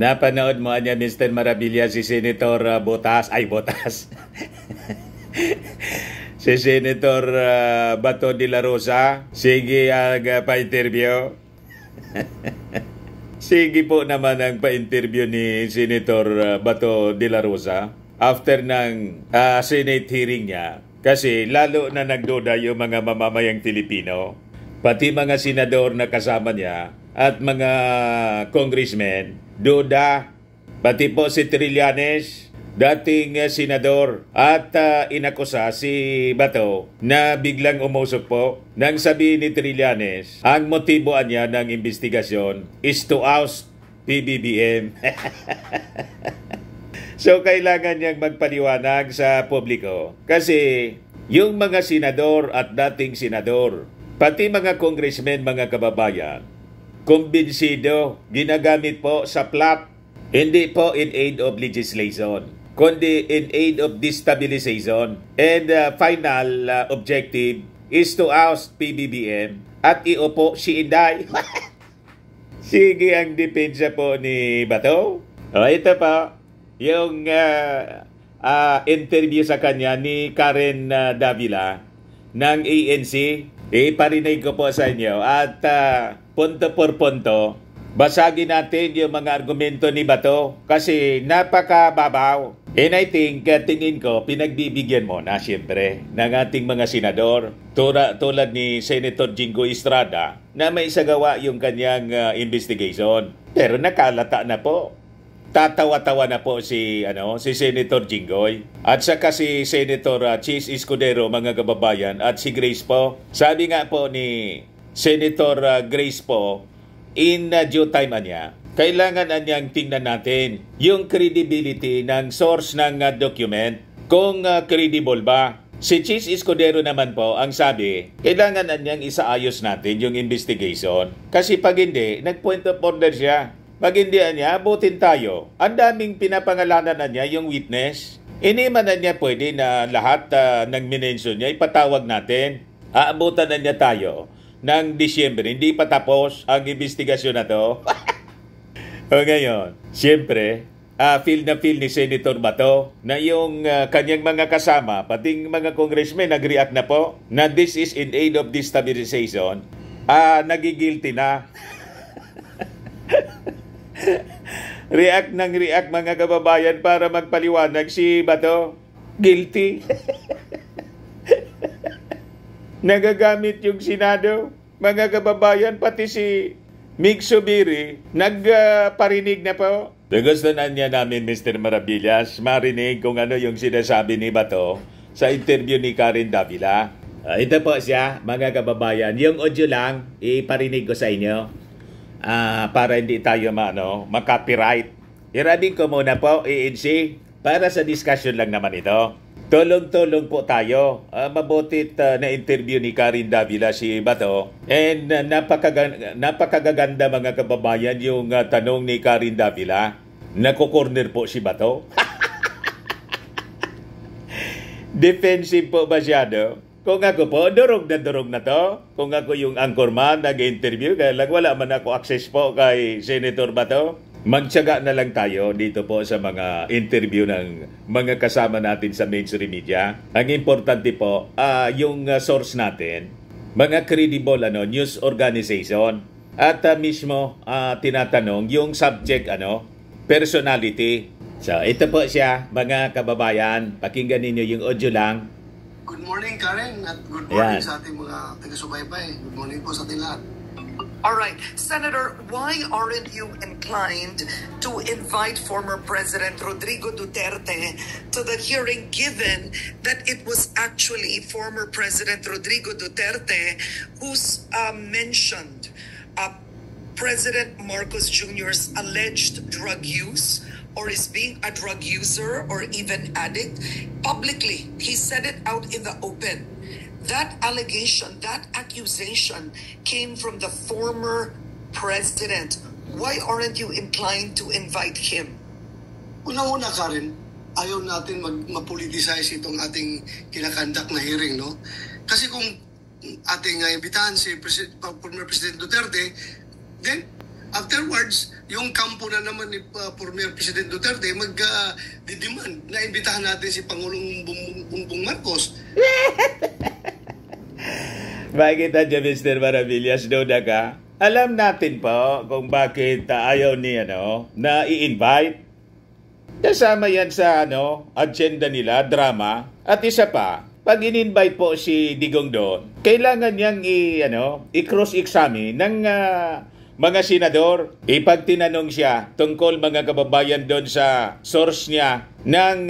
Napanood mo niya, Mr. Marabilia, si Senator Botas, ay Botas, si Senator Bato de la Rosa, sige pa-interview. Sige po naman ang pa-interview ni Senator Bato de la Rosa after ng Senate hearing niya. Kasi lalo na nagduda yung mga mamamayang Pilipino, pati mga senador na kasama niya at mga congressmen, duda, pati po si Trillanes, dating senador, at inakusa si Bato na biglang umusok po nang sabihin ni Trillanes, ang motiboan niya ng investigasyon is to oust PBBM. So kailangan niyang magpaliwanag sa publiko kasi yung mga senador at dating senador, pati mga congressmen, mga kababayan, kumbinsido, ginagamit po sa plot, hindi po in aid of legislation, kundi in aid of destabilization. And final objective is to oust PBBM at iupo si Inday. Sige ang depensa po ni Bato. Ito pa, yung interview sa kanya ni Karen Davila ng ANC. Iparinig ko po sa inyo at punto por punto, basagin natin yung mga argumento ni Bato kasi napakababaw. And I think, tingin ko, pinagbibigyan mo na siyempre ng ating mga senador tulad ni Senator Jingo Estrada na may isagawa yung kanyang investigation. Pero nakalata na po. Tatawa-tawa na po si Senator Jinggoy at saka si Senator Chis Escudero, mga kababayan, at si Grace po. Sabi nga po ni Senator Grace po, in due time niya, kailangan niyang tingnan natin yung credibility ng source ng document, kung credible ba. Si Chis Escudero naman po, ang sabi, kailangan niyang isaayos natin yung investigation kasi pag hindi, nag-point of order siya. Pag hindi niya, abutin tayo. Ang daming pinapangalanan na niya yung witness. Hindi man na niya pwede na lahat ng minensyon niya ipatawag natin. Aabutan na niya tayo ng Disyembre. Hindi pa tapos ang investigasyon na to. O ngayon, siyempre, feel ni Senator Bato na yung kanyang mga kasama, pating mga congressmen, nag-react na po na this is in aid of destabilization. Nagigilty na. React mga kababayan para magpaliwanag si Bato. Guilty. Nagagamit yung Senado. Mga kababayan, pati si Mig Subiri, nagparinig na po. Gusto na niya namin, Mr. Marabillas, marinig kung ano yung sinasabi ni Bato sa interview ni Karen Davila. Ito po siya, mga kababayan. Yung audio lang, iparinig ko sa inyo. Para hindi tayo makopyright. Irabing ko muna po, ANC, para sa discussion lang naman ito. Tulong-tulong po tayo. Mabutit na interview ni Karen Davila si Bato. And napakagaganda mga kababayan yung tanong ni Karen Davila. Nakukorner po si Bato. Defensive po masyado. Kung ako po, durog na to. Kung ako yung anchorman, nag-interview, kaya lang wala man ako access po kay Senator Bato. Magtiyaga na lang tayo dito po sa mga interview ng mga kasama natin sa mainstream media. Ang importante po, yung source natin, mga credible news organization. At mismo tinatanong yung subject, personality. So ito po siya, mga kababayan. Pakinggan ninyo yung audio lang. Good morning, Karen, at good morning sa ating mga taga-subaybay. Good morning po sa ating lahat. All right. Senator, why aren't you inclined to invite former President Rodrigo Duterte to the hearing, given that it was actually former President Rodrigo Duterte who's mentioned President Marcos Jr.'s alleged drug use, or is being a drug user or even addict publicly? He said it out in the open. That allegation, that accusation came from the former president. Why aren't you inclined to invite him? Una-una, Karen, ayaw natin ma-politicize itong ating kinakandak na hearing, no? Kasi kung ating imbitahan si former President Duterte, then Afterwards, yung kampo na naman ni former President Duterte mag-demand na imbitahan natin si Pangulong Bongbong Marcos. Bakit niya, Mr. Maravillas, Doda ka? Alam natin po kung bakit ayaw ni na i-invite. Kasama yan sa agenda nila, drama. At isa pa, pag in-invite po si Digong doon, kailangan niyang i-cross-examine ng mga senador. Pag tinanong siya tungkol mga kababayan doon sa source niya ng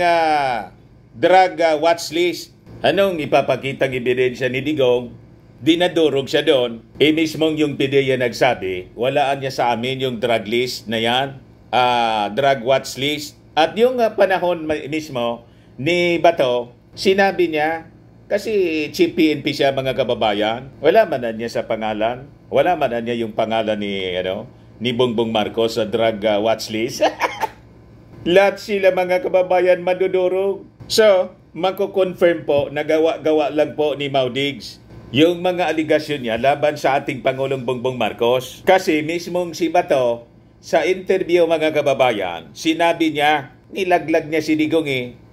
drug watch list, anong ipapakitang ebidensya ni Digong? Dinadurog siya doon. Mismong yung PDEA nagsabi, walaan niya sa amin yung drug list na yan, drug watch list. At yung panahon mismo ni Bato, sinabi niya, kasi chief PNP siya mga kababayan, wala man na niya sa pangalan, wala man na niya yung pangalan ni Bongbong Marcos sa drug watch list. Lahat sila mga kababayan madudurog. So, mako-confirm po na gawa-gawa lang po ni Maudigs yung mga aligasyon niya laban sa ating Pangulong Bongbong Marcos. Kasi mismong si Bato, sa interview mga kababayan, sinabi niya, nilaglag niya si Digong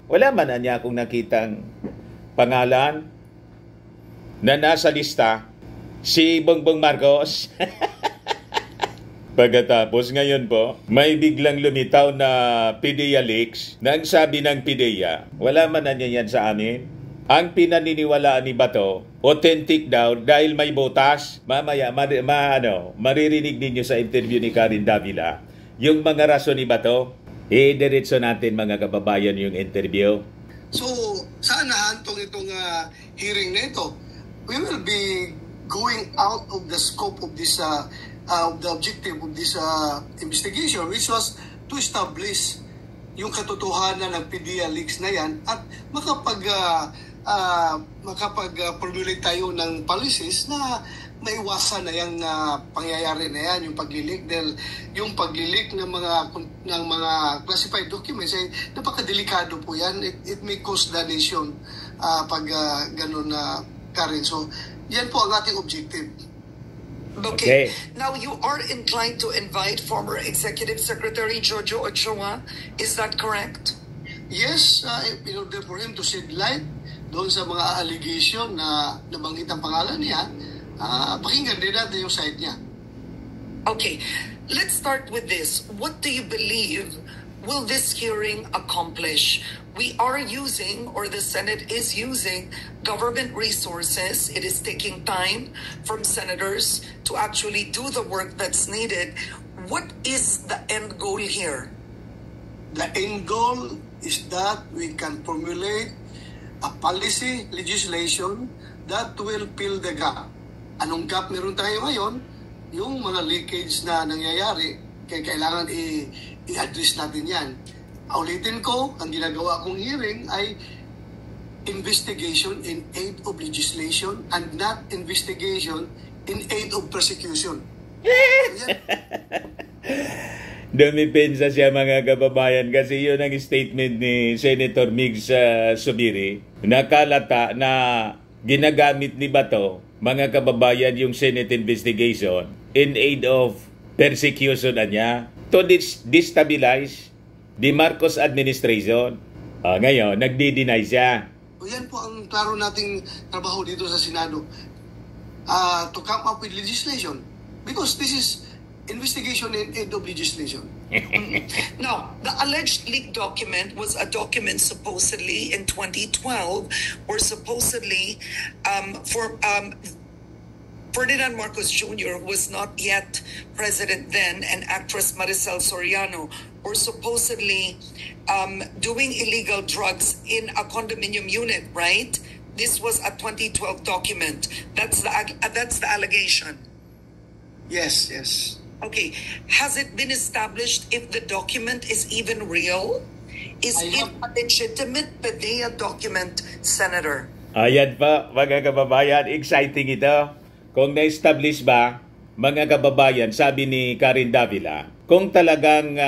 wala man na niya akong nakitang pangalan na nasa lista si Bongbong Marcos. Pagkatapos ngayon po, may biglang lumitaw na PDEA leaks na ang sabi ng PDEA, wala man na niya yan sa amin. Ang pinaniniwalaan ni Bato, authentic daw dahil may botas. Mamaya, maririnig ninyo sa interview ni Karen Davila yung mga rason ni Bato. Diretso natin mga kababayan yung interview. So, saan nahantong itong hearing na ito? We will be going out of the scope of this, the objective of this investigation, which was to establish yung katotohanan ng PDEA leaks na yan at makapag-formulate tayo ng policies na maiwasan na yung pangyayari na yan, yung pag-leak. Dahil yung pag-leak ng mga classified documents ay napakadelikado po yan. It may cause damnation pag ganun na Karen. So, yan po ang ating objective. Okay. Now, you are inclined to invite former Executive Secretary Jojo Ochoa. Is that correct? Yes, in order for him to shed light doon sa mga allegation na nabanggit ang pangalan niya, pakinggan din natin yung side niya. Okay. Let's start with this. What do you believe will this hearing accomplish? We are using, or the Senate is using, government resources. It is taking time from senators to actually do the work that's needed. What is the end goal here? The end goal is that we can formulate a policy legislation that will fill the gap. Anong gap meron tayo ngayon? Yung mga leakage na nangyayari, kailangan i-address natin yan. Ulitin ko, ang ginagawa kong hearing ay investigation in aid of legislation and not investigation in aid of persecution. Dumipensa siya mga kababayan kasi yun ang statement ni Senator Migs Subiri. Nakalata na ginagamit ni Bato, mga kababayan, yung Senate investigation in aid of persecution niya to destabilize the Marcos administration. Ngayon, nagdi-deny siya. O yan po ang klaro nating trabaho dito sa Senado. To come up with legislation. Because this is investigation in aid of legislation. Now, the alleged leaked document was a document supposedly in 2012 or supposedly Ferdinand Marcos Jr. was not yet president then, and actress Maricel Soriano were supposedly doing illegal drugs in a condominium unit, right? This was a 2012 document. That's the allegation. Yes, yes. Okay. Has it been established if the document is even real? Is it a legitimate PDEA document, Senator? Ayan pa, mga kababayan, exciting ito. Kung na-establish ba, mga kababayan, sabi ni Karen Davila, kung talagang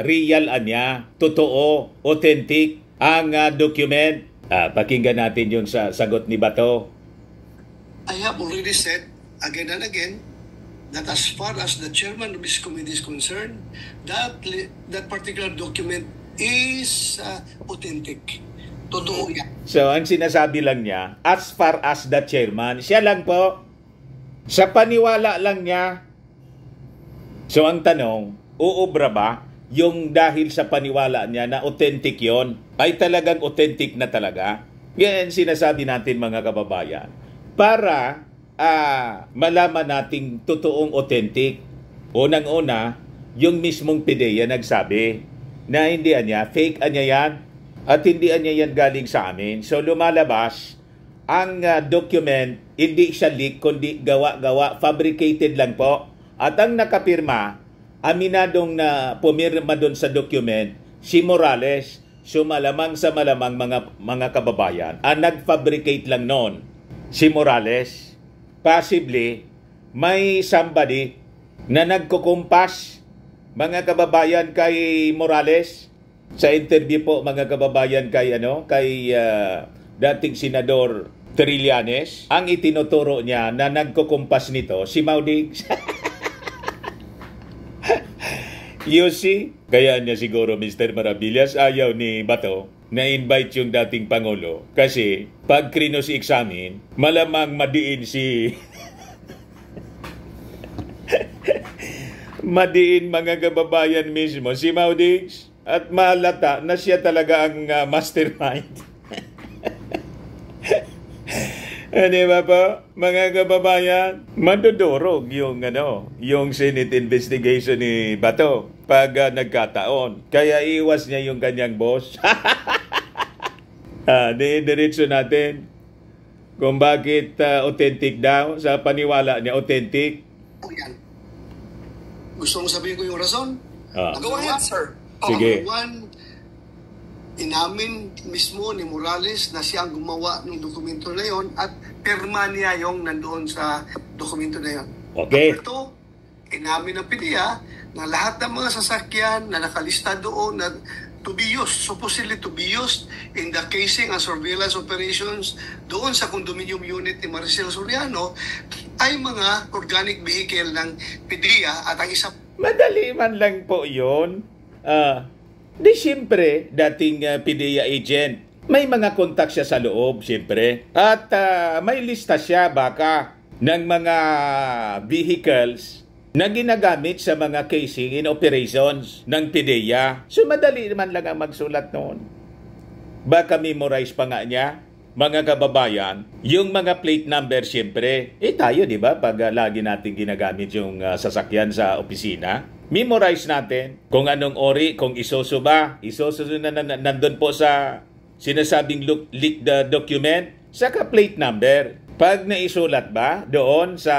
real niya, totoo, authentic ang document, pakinggan natin yung sagot ni Bato. I have already said again and again that as far as the chairman of this committee is concerned, that particular document is authentic. Totoo yan. So, ang sinasabi lang niya, as far as the chairman, siya lang po, sa paniwala lang niya. So, ang tanong, uubra ba yung dahil sa paniwala niya na authentic yon, ay talagang authentic na talaga? Yan sinasabi natin mga kababayan. Para malaman nating totoong authentic. Unang-una, yung mismong PIDEA nagsabi na hindi niya, fake niya yan at hindi niya yan galing sa amin. So lumalabas, ang document, hindi siya leak, kundi gawa-gawa, fabricated lang po. At ang nakapirma, aminadong na pumirma doon sa document, si Morales. So malamang sa malamang mga kababayan, ang nag-fabricate lang noon, si Morales. Possibly, may somebody na nagkukumpas, mga kababayan, kay Morales. Sa interview po, mga kababayan, kay dating Senador Trillanes, ang itinuturo niya na nagkukumpas nito, si Maudig. You see? Kaya niya siguro, Mr. Maravillas, ayaw ni Bato na-invite yung dating Pangulo. Kasi pag krinos-examine, malamang madiin si... madiin mga kababayan mismo, si Maudix. At malata na siya talaga ang mastermind. Di ba po, mga kababayan? Madudurog yung Senate investigation ni Bato pag nagkataon. Kaya iwas niya yung kanyang boss. Diretso natin kung bakit authentic daw. Sa paniwala niya, authentic. Yan. Gusto mong sabihin ko yung rason? Go ahead, sir. Sige. Number one, inamin mismo ni Morales na siya ang gumawa ng dokumento na yon at pirma niya yung nandoon sa dokumento na yon. Okay. Number two, inamin ng PIDEA na lahat ng mga sasakyan na nakalista doon na to be used, supposedly to be used in the casing and surveillance operations doon sa condominium unit ni Maricel Soriano ay mga organic vehicle ng PIDEA at ang isa... Madali man lang po yun. Di siyempre, dating PIDEA agent, may mga kontak siya sa loob, siyempre. At may lista siya baka ng mga vehicles na ginagamit sa mga casing in operations ng PIDEA. So madali naman lang ang magsulat noon. Baka memorize pa nga niya, mga kababayan, yung mga plate number siyempre. Tayo, di ba, pag lagi natin ginagamit yung sasakyan sa opisina, memorize natin kung anong ori, kung Isuzu ba. Isuzu na nandun po sa sinasabing leak the document, saka plate number. Pag naisulat ba doon sa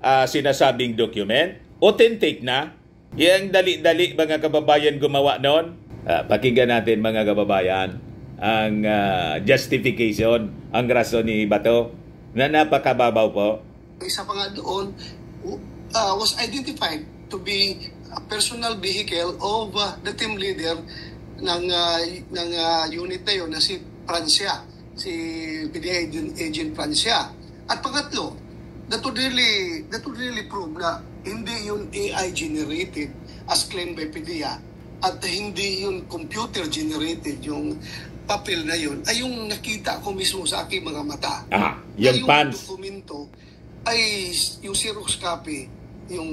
sinasabing document, authentic na. Yang dali-dali mga kababayan gumawa noon. Pakinggan natin mga kababayan ang justification, ang rason ni Bato na napakababaw po. Isa pa nga doon was identified to be a personal vehicle of the team leader ng unit na yun na si Francia, si PIDEA agent Francia. At pangatlo, that would really prove na hindi yun AI generated as claimed by PIDEA at hindi yun computer generated yung papel na yun ay yung nakita ko mismo sa aking mga mata. Yung pants. Yung dokumento ay yung Xerox copy, yung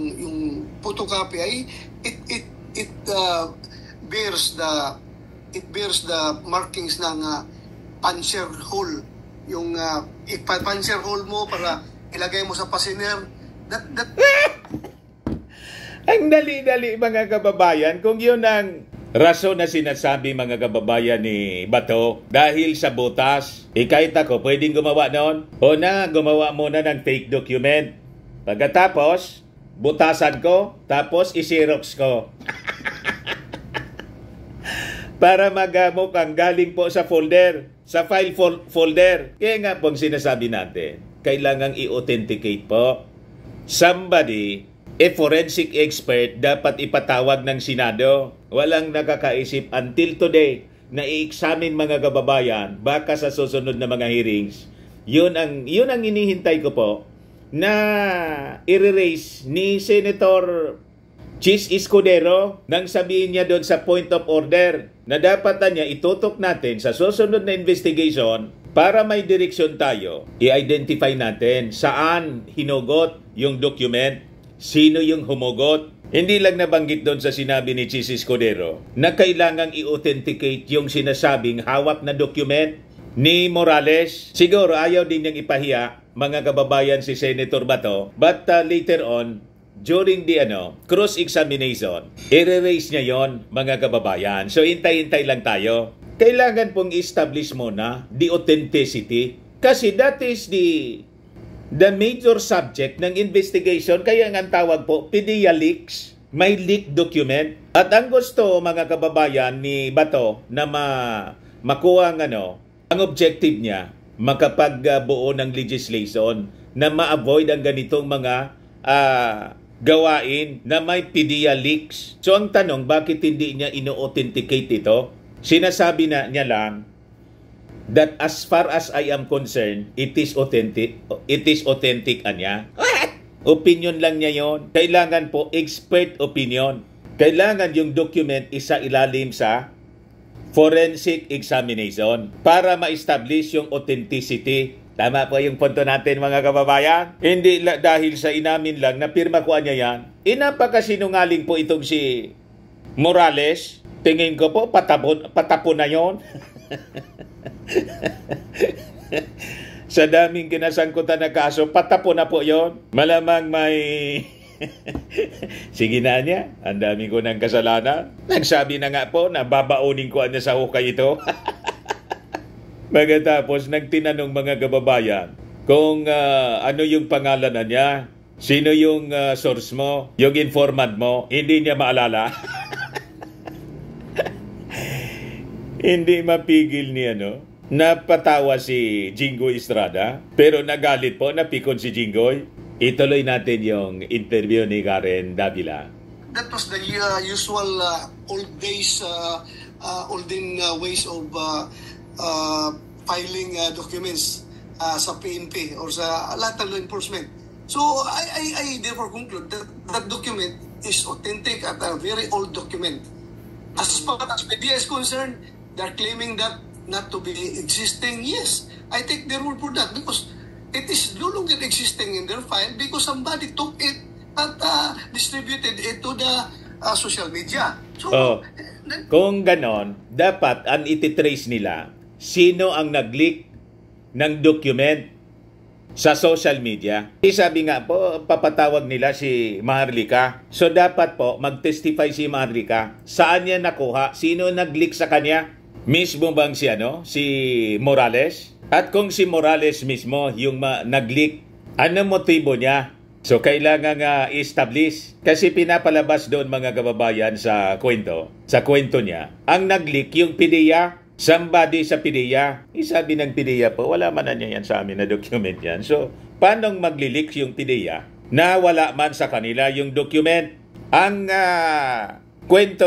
photocopy ay it bears the markings ng puncher hole. Yung puncher hole mo para ilagay mo sa passenger. That Ang dali-dali mga kababayan, kung yun ang rason na sinasabi mga kababayan ni Bato dahil sa butas, kahit ako pwedeng gumawa noon. O na, gumawa muna ng fake document. Pagkatapos, butasan ko, tapos i-xerox ko. Para mukhang galing po sa folder, sa file folder. Kaya nga pong sinasabi natin, kailangang i-authenticate po. Somebody, a forensic expert, dapat ipatawag ng Senado. Walang nakakaisip until today na i-examine mga kababayan, baka sa susunod na mga hearings. Yun ang inihintay ko po na i-raise ni Senator Chis Escudero nang sabihin niya doon sa point of order na dapat niya itutok natin sa susunod na investigation para may direksyon tayo. I-identify natin saan hinugot yung document, sino yung humugot. Hindi lang nabanggit doon sa sinabi ni Chis Escudero na kailangang i-authenticate yung sinasabing hawak na document ni Morales. Siguro ayaw din niyang ipahiya, mga kababayan, si Senator Bato. But later on, during the cross-examination, i-raise niya yon, mga kababayan. So, hintay-hintay lang tayo. Kailangan pong establish muna the authenticity kasi that is the major subject ng investigation. Kaya nga ang tawag po, PDEA leaks. May leak document. At ang gusto, mga kababayan, ni Bato na makuha ang objective niya, makapagbuo ng legislation na ma-avoid ang ganitong mga gawain na may PDEA leaks. So ang tanong, bakit hindi niya ino-authenticate ito? Sinasabi na niya lang that as far as I am concerned, it is authentic. It is authentic anya. Opinion lang niya yon. Kailangan po expert opinion. Kailangan yung document isa ilalim sa forensic examination para ma-establish yung authenticity. Tama po yung punto natin, mga kababayan. Hindi dahil sa inamin lang na pirma ko niya yan. Napakasinungaling po itong si Morales. Tingin ko po patapon na yon. Sa daming kinasangkutan na kaso, patapon na po yon. Malamang may sige na niya, ang dami ko ng kasalanan. Nagsabi na nga po na babaunin ko niya sa hukay ito. Pagkatapos nagtinanong, mga kababayan, kung ano yung pangalan na niya, sino yung source mo, yung informant mo, hindi niya maalala. Hindi mapigil ni napatawa si Jinggoy Estrada, pero nagalit po, napikon si Jinggoy. Ituloy natin yung interview ni Karen Davila. That was the usual olden ways of filing documents sa PNP or sa lahat ng law enforcement. So I therefore conclude that that document is authentic at a very old document. As far as media is concerned, they're claiming that not to be existing. Yes, I take their word for that because it is no longer existing in their file because somebody took it at distributed it to the social media. So, kung ganon, dapat ang ititrace nila sino ang nag-leak ng document sa social media. Sabi nga po, papatawag nila si Maharlika. So dapat po mag-testify si Maharlika. Saan niya nakuha? Sino nag-leak sa kanya? Mismo bang si Morales? At kung si Morales mismo yung nag-leak, ano motibo niya? So kailangan establish. Kasi pinapalabas doon, mga kababayan, sa kwento niya, ang nag-leak yung PDEA. Somebody sa PDEA. Sabi ng PDEA po, wala man na niya yan sa amin na document yan. So, paano magli-leak yung PDEA na wala man sa kanila yung document? Ang kwento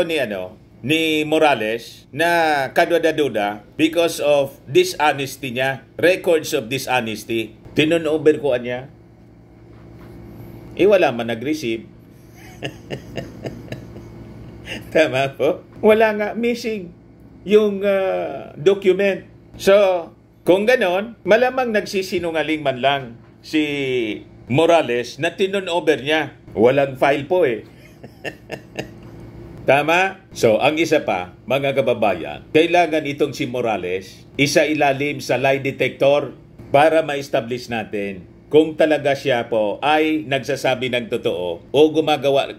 ni Morales na kaduda-duda because of dishonesty niya, records of dishonesty, tinunover ko niya. Wala man nag-receive. Tama po? Wala nga, missing yung document. So, kung ganon, malamang nagsisinungaling man lang si Morales na tinunover niya. Walang file po Tama? So, ang isa pa, mga kababayan, kailangan itong si Morales isa ilalim sa lie detector para ma-establish natin kung talaga siya po ay nagsasabi ng totoo o gumagawa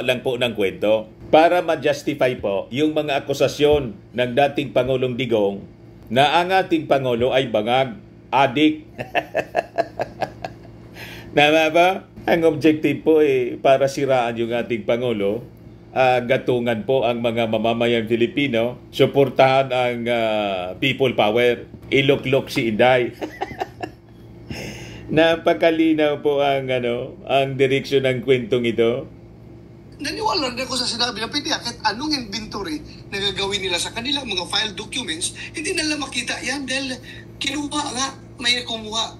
lang po ng kwento para ma-justify po yung mga akusasyon ng dating Pangulong Digong na ang ating Pangulo ay bangag, adik. Tama ba? Ang objective po para siraan yung ating Pangulo. Gatungan po ang mga mamamayang Filipino, suportahan ang people power, iluklok si Inday. Napakalinaw po ang direksyon ng kwentong ito. Naniwala rin ako sa sinabi ng PDEA kahit anong inventory na gagawin nila sa kanilang mga file documents, hindi nila makita yan dahil kinuha nga, may kumuha.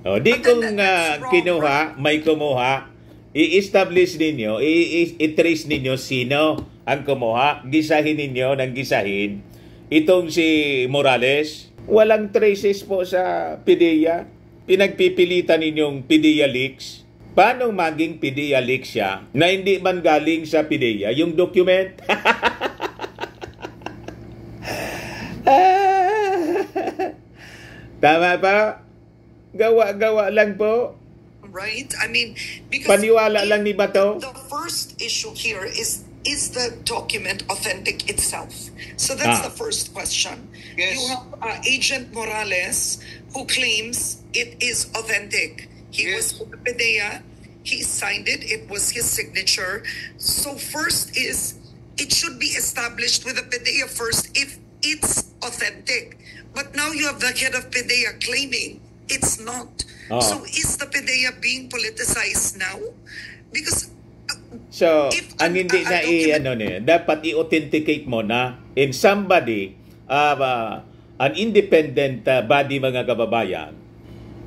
O, di But kung then that's wrong, kinuha, may kumuha, i-establish ninyo, i-trace ninyo sino ang kumuha, gisahin ninyo ng gisahin. Itong si Morales, walang traces po sa PDEA. Pinagpipilitan ninyong PDEA leaks. Paano maging PDEA leaks siya na hindi man galing sa PDEA yung document? Tama pa? Gawa-gawa lang po. right? I mean, because Paniwala lang ni Bato. the first issue here is the document authentic itself? So that's the first question. Yes. You have Agent Morales who claims it is authentic. He Yes. was with the PDEA. He signed it. It was his signature. So first is it should be established with the PDEA first if it's authentic. But now you have the head of PDEA claiming it's not. So is the PDEA being politicized now? Because So, if ang hindi na dapat i-authenticate mo na in somebody, an independent body, mga kababayan,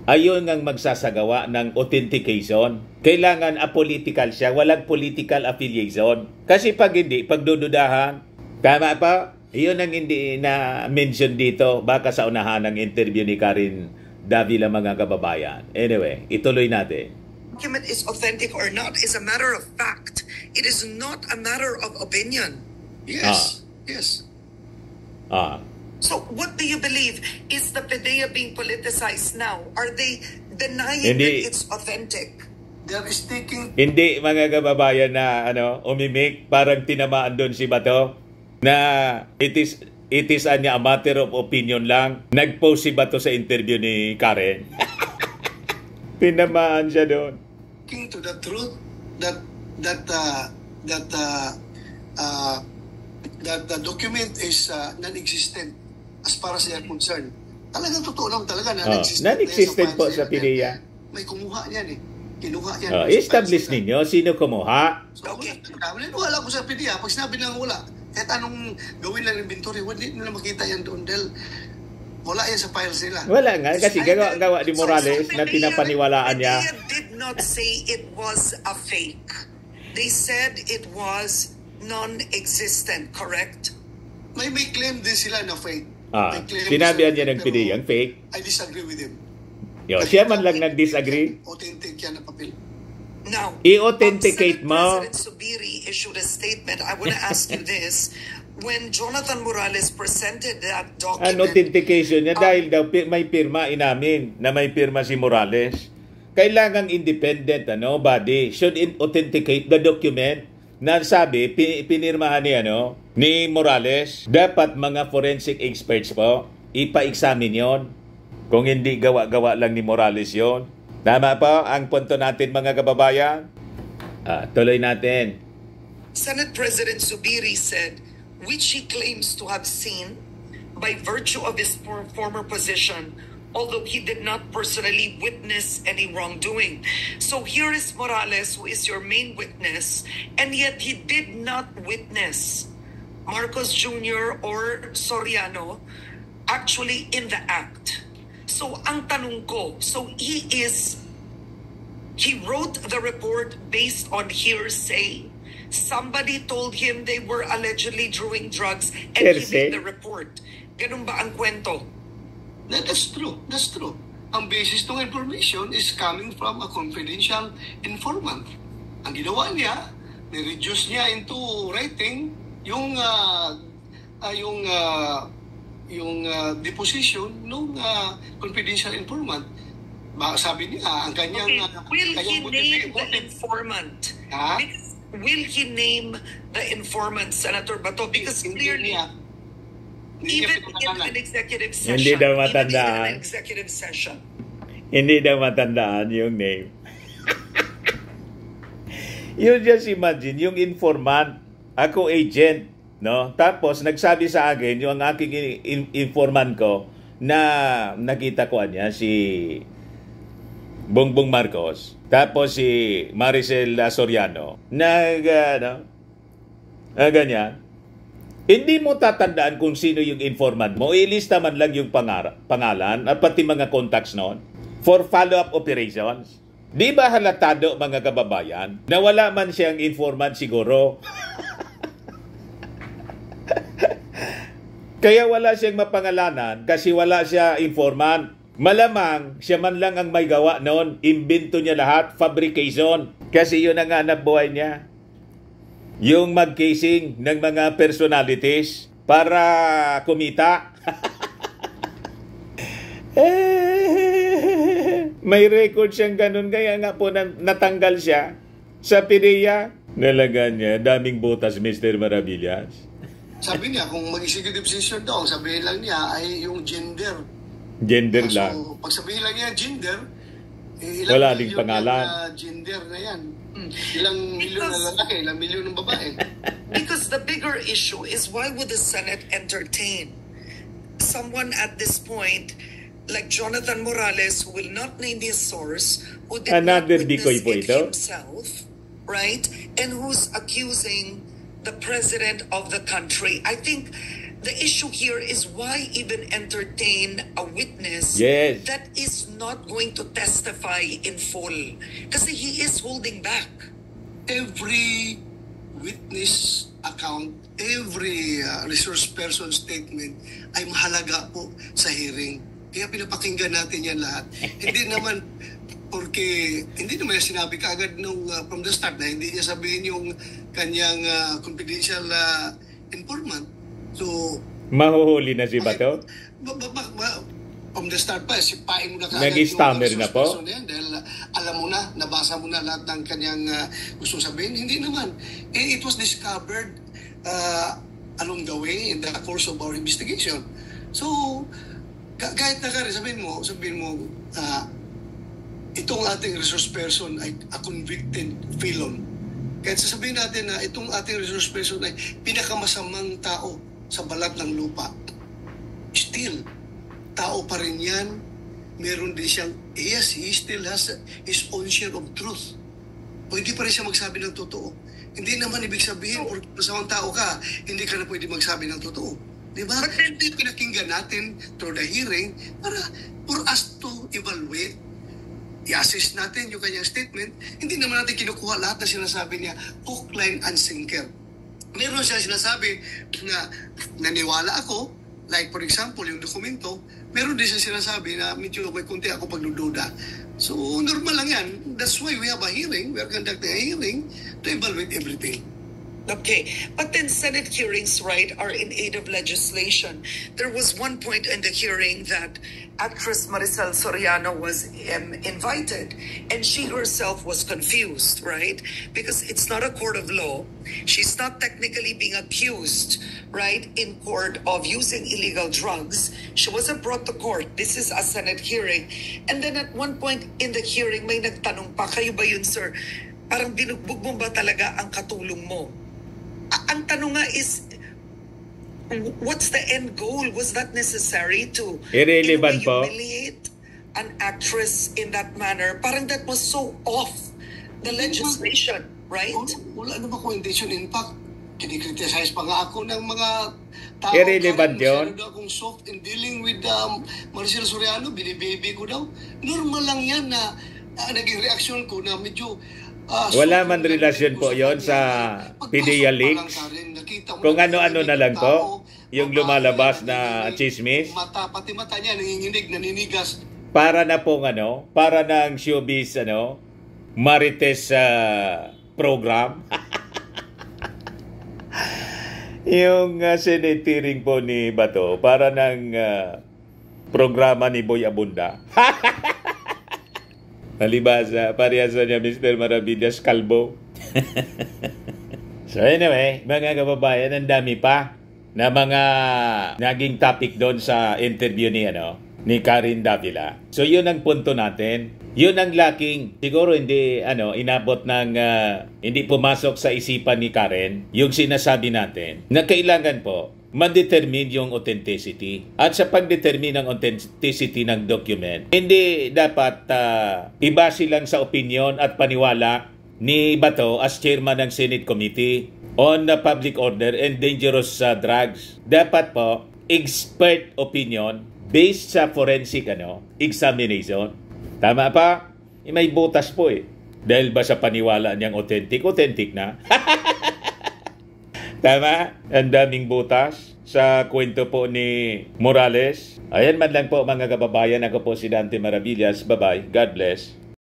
ayun ang magsasagawa ng authentication. Kailangan apolitical siya, walang political affiliation. Kasi pag hindi, pagdududahan, tama pa, yun ang hindi na mention dito, baka sa unahan ng interview ni Karen Davila, mga kababayan. Anyway, ituloy natin. document is authentic or not is a matter of fact. It is not a matter of opinion. Yes. Yes. So what do you believe? Is the PDEA being politicized now? Are they denying Hindi. that it's authentic? They are sticking. Hindi, mga kababayan, na umimik, parang tinamaan doon si Bato na it is a matter of opinion lang. Nag-post si Bato sa interview ni Karen. Tinamaan siya doon. To the truth that the document is non-existent as far as they are concerned. Talagang totoo lang talaga non-existent. Non-existent po sa PDEA. May kumuha niyan eh. Kinuha yan. Establish ninyo sino kumuha. So, wala ko sa PDEA. Pag sinabi lang wala, kahit anong gawin lang inventory, hindi nila makita yan doon dahil wala yan sa files nila. Wala nga, kasi gawa ni Morales na pinapaniwalaan niya. PDEA did not say it was a fake. They said it was non-existent, correct? May claim din sila na fake. May claim Sinabihan sila, niya ng pero PDEA ang fake. I disagree with him. Siya man lang nag-disagree. Authentic yan na papel. Now, I-authenticate Senate mo. President Subiri issued a statement. I want to ask you this. When Jonathan Morales presented that document... Ang authentication niya dahil daw may pirma inamin na may pirma si Morales. Kailangang independent body should authenticate the document na sabi pinirmahan ni Morales. Dapat mga forensic experts po ipa-examine yon. Kung hindi gawa-gawa lang ni Morales yon. Tama po ang punto natin, mga kababayan. Tuloy natin. Senate President Subiri said, which he claims to have seen by virtue of his former position, although he did not personally witness any wrongdoing. So here is Morales, who is your main witness, and yet he did not witness Marcos Jr. or Soriano actually in the act. So ang tanong ko, so he wrote the report based on hearsay. Somebody told him they were allegedly doing drugs and he made the report. Ganun ba ang kwento? That's true. That's true. Ang basis ng information is coming from a confidential informant. Ang ginawa niya, ni-reduce niya into writing yung deposition ng confidential informant. Sabi niya, ang kanyang... Will he name the informant? Because will he name the informant, Senator Bato? Because clearly, even in an executive session, Hindi daw matandaan. Hindi daw matandaan yung name. You just imagine, yung informant, ako agent, no? Tapos nagsabi sa akin yung aking informant ko na nakita ko niya si Bongbong Marcos, tapos si Maricel Soriano, ganyan. Hindi mo tatandaan kung sino yung informant mo. Ilista man lang yung pangalan at pati mga contacts noon. for follow-up operations. Di ba halatado, mga kababayan, na wala man siyang informant siguro? Kaya wala siyang mapangalanan kasi wala siya informant. Malamang siya man lang ang may gawa noon. Imbento niya lahat, fabrication. Kasi yun ang hanap buhay niya. Yung mag-casing ng mga personalities para kumita. May record siyang ganun, kaya nga po natanggal siya sa PDEA. Nalagan niya, daming botas, Mr. Maravillas. Sabi niya, kung mag-executive session daw, sabihin lang niya ay yung gender. Gender So, lang. pag sabihin lang niya gender, Wala ding pangalan. Gender na yan. Ilang milyon na lalaki, ilang milyon ng babae. Because the bigger issue is, why would the Senate entertain someone at this point like Jonathan Morales, who will not name his source, who did Another not decoy witness po it ito. himself, right? And who's accusing the president of the country. I think the issue here is, why even entertain a witness Yes. that is not going to testify in full? Kasi he is holding back. Every witness account, every resource person statement ay mahalaga po sa hearing. Kaya pinapakinggan natin yan lahat. Hindi naman hindi naman sinabi kaagad nung from the start na hindi niya sabihin yung kanyang confidential informant. So, Mahuhuli na si Bato? From the start pa, sipain mo na kaagad Nag-stammer na po? person yan, dahil alam mo na, nabasa mo na lahat ng kanyang gustong sabihin. Hindi naman. It was discovered along the way in the course of our investigation. So, kahit na sabihin mo, itong ating resource person ay a convicted felon. Kahit sasabihin natin na itong ating resource person ay pinakamasamang tao sa balat ng lupa, still, tao pa rin yan. Meron din siyang, yes, he still has his own share of truth. Pwede pa rin siya magsabi ng totoo. Hindi naman ibig sabihin, or masamang tao ka, hindi ka na pwede magsabi ng totoo. Diba? Hindi pinakinggan natin through the hearing for us to evaluate, i-assess natin yung kanyang statement. Hindi naman natin kinukuha lahat na sinasabi niya, hook, line, and sinker. Meron siya sinasabi na naniwala ako, like for example, yung dokumento, meron din siya sinasabi na medyo may kunti ako pagdududa. So, normal lang yan. That's why we have a hearing. We are conducting a hearing to evaluate everything. Okay, but then Senate hearings, right, are in aid of legislation. There was one point in the hearing that actress Maricel Soriano was invited, and she herself was confused, right? Because it's not a court of law. She's not technically being accused, right, in court of using illegal drugs. She wasn't brought to court. This is a Senate hearing. And then at one point in the hearing, may nagtanong pa, kayo ba yun, sir? Parang binugbog mo ba talaga ang katulong mo? Ang tanong nga is, what's the end goal? Was that necessary to Irrelevant po. humiliate an actress in that manner? Parang that was so off the legislation, right? Wala naman ko intention. In fact, kinikriticize pa nga ako ng mga tao. Irrelevant yun. Masyado daw akong soft in dealing with Maricel Soriano. Binibaby ko daw. Normal lang yan na naging reaction ko na medyo wala man relasyon po yon sa PDEA leaks. Kung ano-ano na lang po, yung lumalabas na chismis. Pati mata niya, nanginginig, naninigas. Para na pong para ng showbiz, Marites program. Yung Senate hearing po ni Bato, para ng programa ni Boy Abunda. Nalibasa, parehasa niya Mr. Maravillas Calvo. So anyway, mga kababayan, ang dami pa na mga naging topic doon sa interview ni Karen Davila. So yun ang punto natin. Yun ang lacking. Siguro hindi inabot ng hindi pumasok sa isipan ni Karen yung sinasabi natin na kailangan po ma-determine yung authenticity. At sa pag-determine ng authenticity ng document, hindi dapat ibase lang sa opinion at paniwala ni Bato as chairman ng Senate Committee on Public Order and Dangerous Drugs. Dapat po, expert opinion based sa forensic examination. Tama pa? May butas po eh. Dahil ba sa paniwala niyang authentic na? Tama? Ang daming butas sa kwento po ni Morales. Ayan man lang po mga kababayan. Ako po si Dante Maravillas. Bye-bye. God bless.